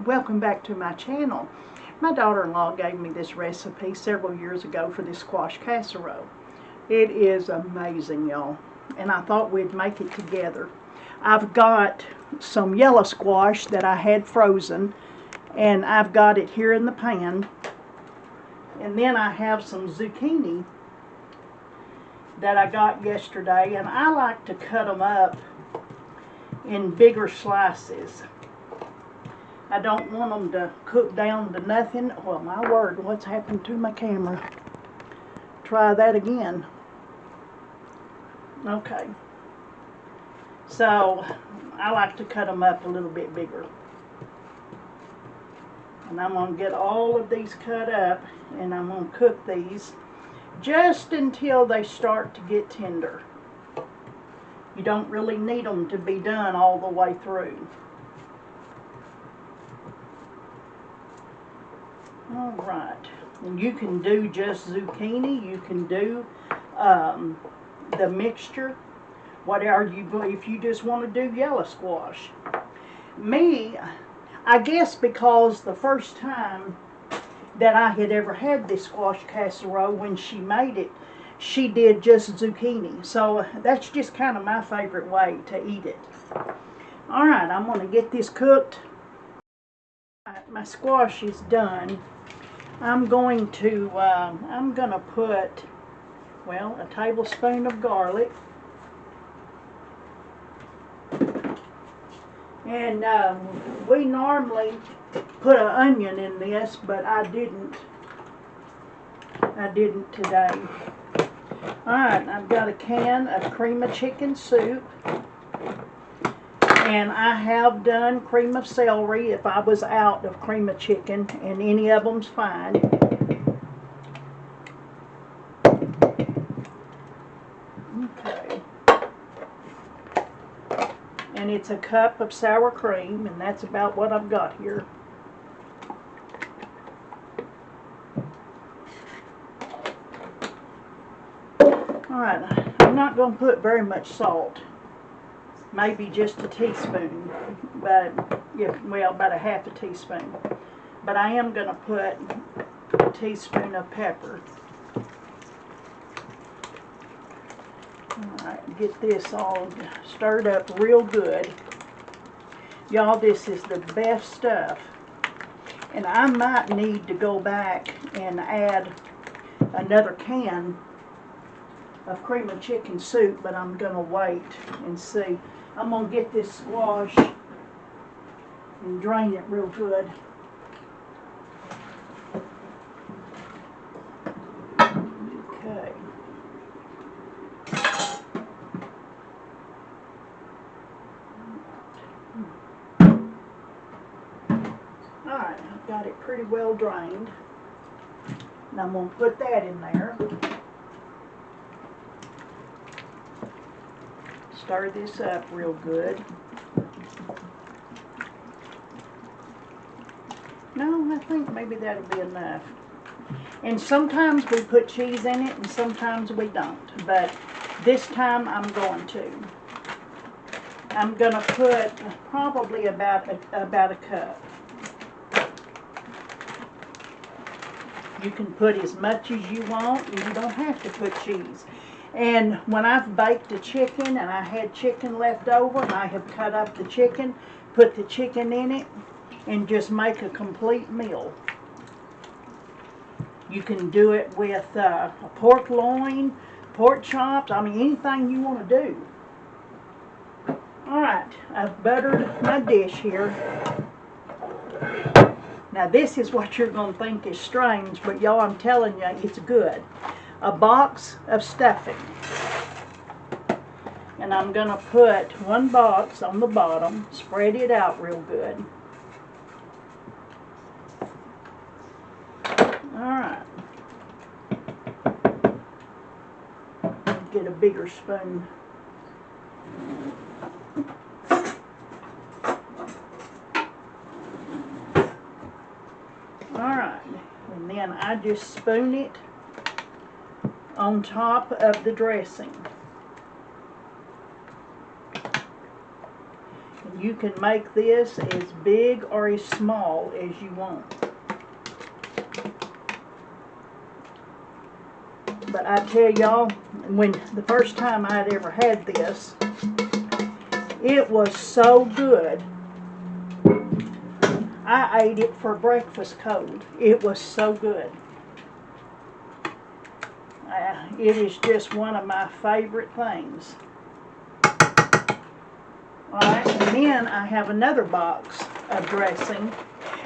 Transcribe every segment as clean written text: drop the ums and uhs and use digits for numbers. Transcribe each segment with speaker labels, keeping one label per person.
Speaker 1: Welcome back to my channel. My daughter-in-law gave me this recipe several years ago for this squash casserole. It is amazing, y'all, and I thought we'd make it together. I've got some yellow squash that I had frozen, and I've got it here in the pan, and then I have some zucchini that I got yesterday, and I like to cut them up in bigger slices. I don't want them to cook down to nothing. Well, my word, what's happened to my camera? Try that again. Okay. So, I like to cut them up a little bit bigger. And I'm going to get all of these cut up, and I'm going to cook these just until they start to get tender. You don't really need them to be done all the way through. Alright, and you can do just zucchini, you can do the mixture, whatever if you just want to do yellow squash. Me, I guess because the first time that I had ever had this squash casserole, when she made it, she did just zucchini. So that's just kind of my favorite way to eat it. Alright, I'm going to get this cooked. My squash is done. I'm going to put, well, a tablespoon of garlic. And we normally put an onion in this, but I didn't today. Alright, I've got a can of cream of chicken soup. And I have done cream of celery if I was out of cream of chicken, and any of them's fine. Okay. And it's a cup of sour cream, and that's about what I've got here. Alright, I'm not going to put very much salt. Maybe just a teaspoon, but yeah, well, about a half a teaspoon. But I am going to put a teaspoon of pepper. Alright, get this all stirred up real good. Y'all, this is the best stuff. And I might need to go back and add another can of cream of chicken soup, but I'm going to wait and see. I'm going to get this squash and drain it real good. Okay. Alright, I've got it pretty well drained. And I'm going to put that in there. Stir this up real good. No, I think maybe that'll be enough. And sometimes we put cheese in it and sometimes we don't. But this time I'm going to. I'm going to put probably about a cup. You can put as much as you want, and you don't have to put cheese. And when I've baked the chicken and I had chicken left over, and I have cut up the chicken, put the chicken in it, and just make a complete meal. You can do it with a pork loin, pork chops, I mean anything you want to do. Alright, I've buttered my dish here. Now this is what you're going to think is strange, but y'all, I'm telling you, it's good. A box of stuffing. And I'm going to put one box on the bottom, spread it out real good. Alright. Get a bigger spoon. Alright. And then I just spoon it on top of the dressing. you can make this as big or as small as you want. But I tell y'all, when the first time I'd ever had this, it was so good. I ate it for breakfast cold. It was so good. It is just one of my favorite things. Alright, and then I have another box of dressing.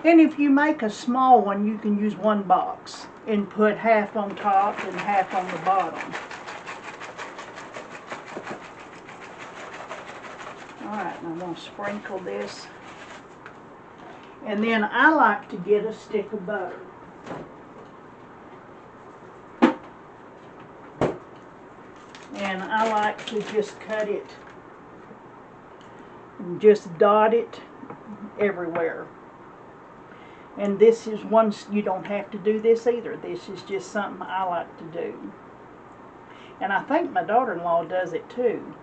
Speaker 1: And if you make a small one, you can use one box and put half on top and half on the bottom. Alright, and I'm going to sprinkle this. And then I like to get a stick of butter. And I like to just cut it and just dot it everywhere. And this is one, you don't have to do this either. This is just something I like to do. And I think my daughter-in-law does it too.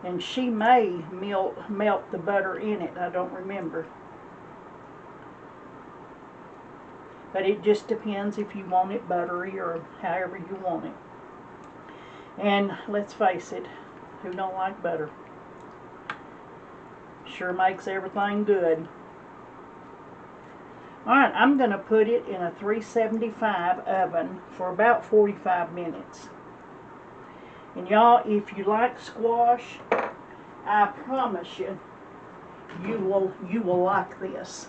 Speaker 1: And she may melt the butter in it. I don't remember. But it just depends if you want it buttery or however you want it. And let's face it, who don't like butter? Sure makes everything good. Alright, I'm going to put it in a 375 oven for about 45 minutes. And y'all, if you like squash, I promise you, you will like this.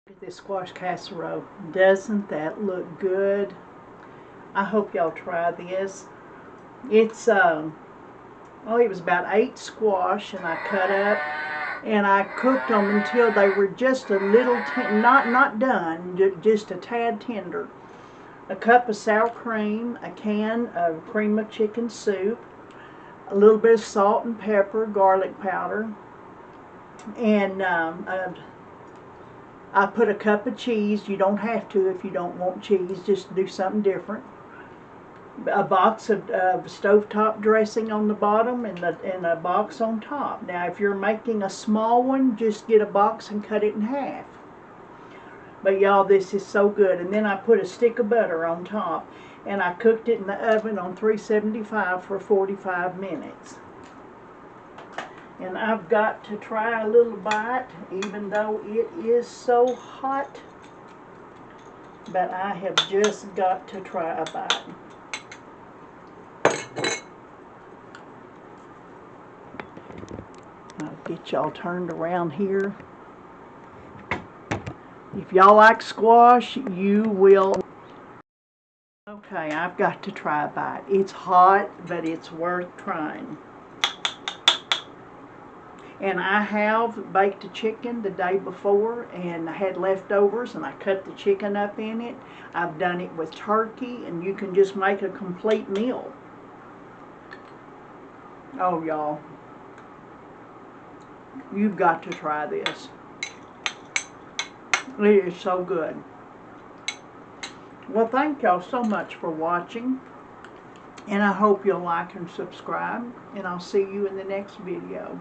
Speaker 1: Look at this squash casserole. Doesn't that look good? I hope y'all try this. It's it was about 8 squash, and I cut up and I cooked them until they were just a little not done, just a tad tender. A cup of sour cream, a can of cream of chicken soup, a little bit of salt and pepper, garlic powder, and I put a cup of cheese. You don't have to if you don't want cheese, just do something different. A box of stovetop dressing on the bottom and a box on top. Now if you're making a small one, just get a box and cut it in half. But y'all, this is so good. And then I put a stick of butter on top, and I cooked it in the oven on 375 for 45 minutes. And I've got to try a little bite, even though it is so hot. But I have just got to try a bite. I'll get y'all turned around here. If y'all like squash, you will. Okay, I've got to try a bite. It's hot, but it's worth trying. And I have baked a chicken the day before, and I had leftovers, and I cut the chicken up in it. I've done it with turkey, and you can just make a complete meal. Oh, y'all, you've got to try this. It is so good. Well, thank y'all so much for watching, and I hope you'll like and subscribe, and I'll see you in the next video.